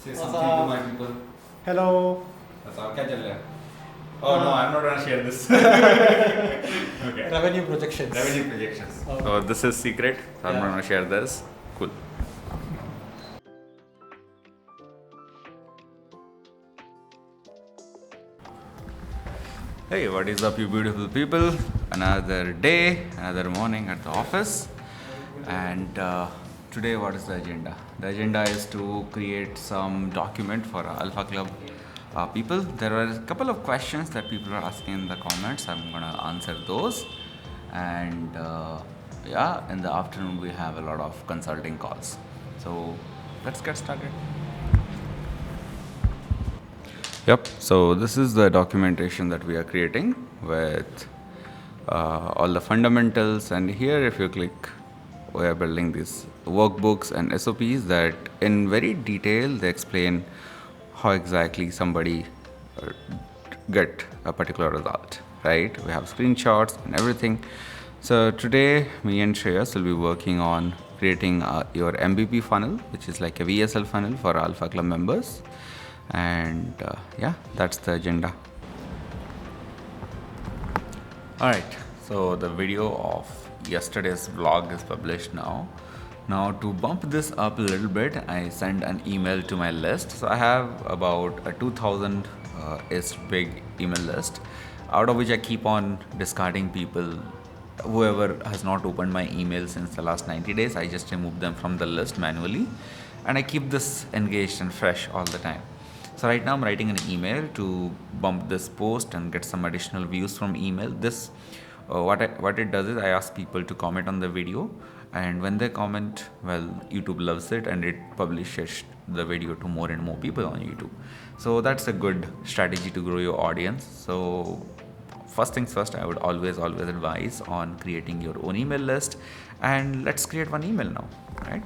Say something to my people. Hello. That's all. क्या चल रहा है? Oh no, I'm not gonna share this. Okay. Revenue projections. Revenue projections. Oh. So this is secret. So I'm Yeah. not gonna share this. Cool. Hey, what is up, you beautiful people? Another day, another morning at the office, and today, what is the agenda? The agenda is to create some document for Alpha Club people. There are a couple of questions that people are asking in the comments. I'm gonna answer those, and yeah, in the afternoon we have a lot of consulting calls. So let's get started. Yep, so this is the documentation that we are creating with all the fundamentals, and here if you click, we are building these workbooks and SOPs that in very detail they explain how exactly somebody get a particular result, right? We have screenshots and everything. So today me and Shreyas will be working on creating your MVP funnel, which is like a VSL funnel for Alpha Club members, and yeah, that's the agenda. Alright, so the video of yesterday's vlog is published now. Now to bump this up a little bit, I send an email to my list. So I have about a 2000 is big email list, out of which I keep on discarding people. Whoever has not opened my email since the last 90 days, I just remove them from the list manually, and I keep this engaged and fresh all the time. So right now I'm writing an email to bump this post and get some additional views from email. This what it does is I ask people to comment on the video, and when they comment, well, YouTube loves it and it publishes the video to more and more people on YouTube. So that's a good strategy to grow your audience. So first things first, I would always advise on creating your own email list, and let's create one email now, right?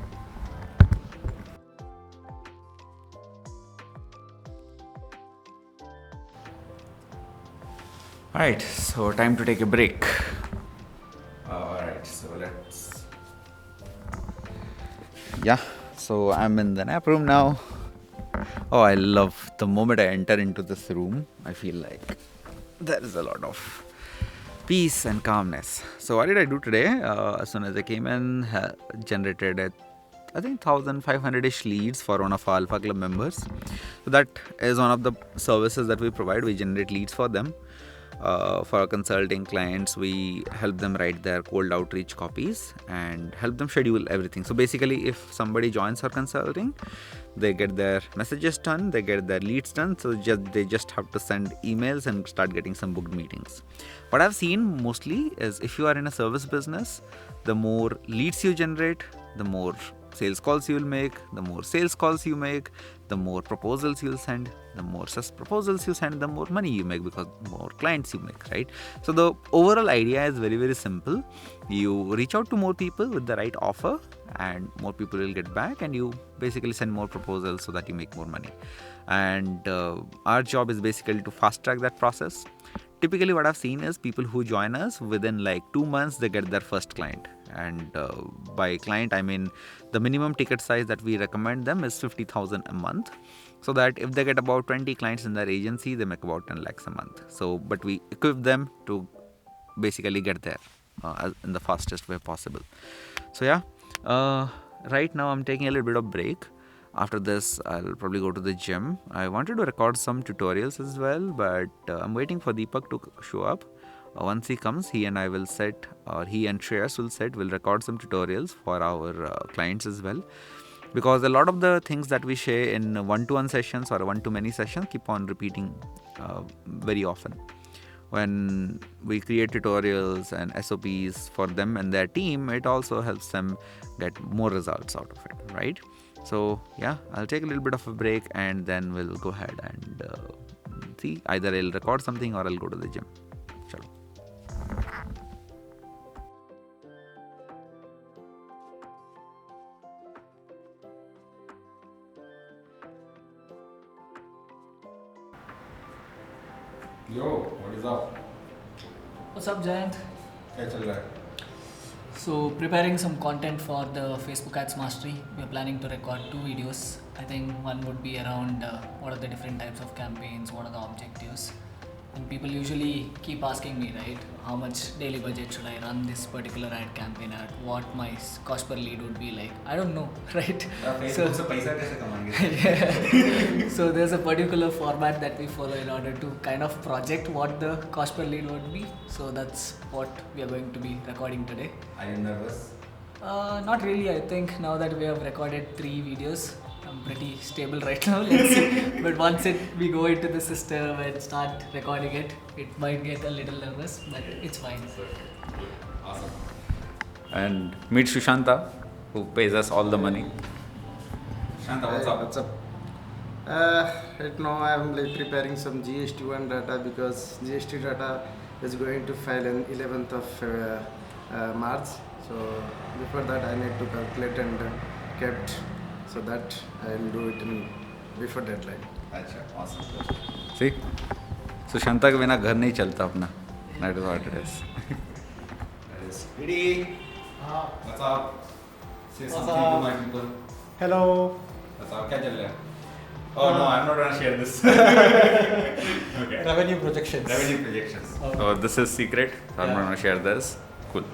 Alright, so time to take a break. Alright, so let's. Yeah, so I'm in the nap room now. Oh, I love the moment I enter into this room, I feel like there is a lot of peace and calmness. So, what did I do today? As soon as I came in, generated I think 1500-ish leads for one of our Alpha Club members. So that is one of the services that we provide. We generate leads for them. For our consulting clients, we help them write their cold outreach copies and help them schedule everything. So basically, if somebody joins our consulting, they get their messages done, they get their leads done. So they just have to send emails and start getting some booked meetings. What I've seen mostly is if you are in a service business, the more leads you generate, the more sales calls you will make. The more sales calls you make, the more proposals you'll send. The more such proposals you send, the more money you make, because more clients you make, right? So the overall idea is very, very simple. You reach out to more people with the right offer, and more people will get back, and you basically send more proposals so that you make more money. And our job is basically to fast track that process. Typically what I've seen is people who join us, within like 2 months they get their first client. And by client I mean the minimum ticket size that we recommend them is 50,000 a month, so that if they get about 20 clients in their agency, they make about 10 lakhs a month. So but we equip them to basically get there in the fastest way possible. So yeah, right now I'm taking a little bit of break. After this, I'll probably go to the gym. I wanted to record some tutorials as well, but I'm waiting for Deepak to show up. Once he comes, he and I will set, or he and Shreyas will record some tutorials for our clients as well. Because a lot of the things that we share in one-to-one sessions or one-to-many sessions keep on repeating very often. When we create tutorials and SOPs for them and their team, it also helps them get more results out of it, right? So yeah, I'll take a little bit of a break, and then we'll go ahead and see. Either I'll record something or I'll go to the gym. Chalo. Yo, what is up? What's up, Jayant? क्या चल रहा है? So, preparing some content for the Facebook Ads Mastery. We are planning to record 2 videos. I think one would be around what are the different types of campaigns, what are the objectives. And people usually keep asking me, right, how much daily budget should I run this particular ad campaign at, what my cost per lead would be like. I don't know, right? So, yeah. So there's a particular format that we follow in order to kind of project what the cost per lead would be. So that's what we are going to be recording today. Are you nervous? Not really. I think now that we have recorded 3 videos, I'm pretty stable right now. Let's see. But once we go into the system and start recording it, it might get a little nervous, but it's fine. Awesome. And meet Sushanta, who pays us all the money. Sushanta, what's up? What's up? Right now I am like preparing some GST1 data because GST data is going to file on 11th of March. So before that I need to calculate and kept, so that I will do it in before deadline. अच्छा, awesome. See, Sushanta के बिना घर नहीं चलता अपना. That is what it is. That is. Ready? What's up? Say What's something up? to my people. Hello. What's up? क्या चल रहा है? Oh no, I'm not gonna share this. Okay. Revenue projections. Revenue projections. Okay. So this is secret. So I'm not gonna share this. Cool.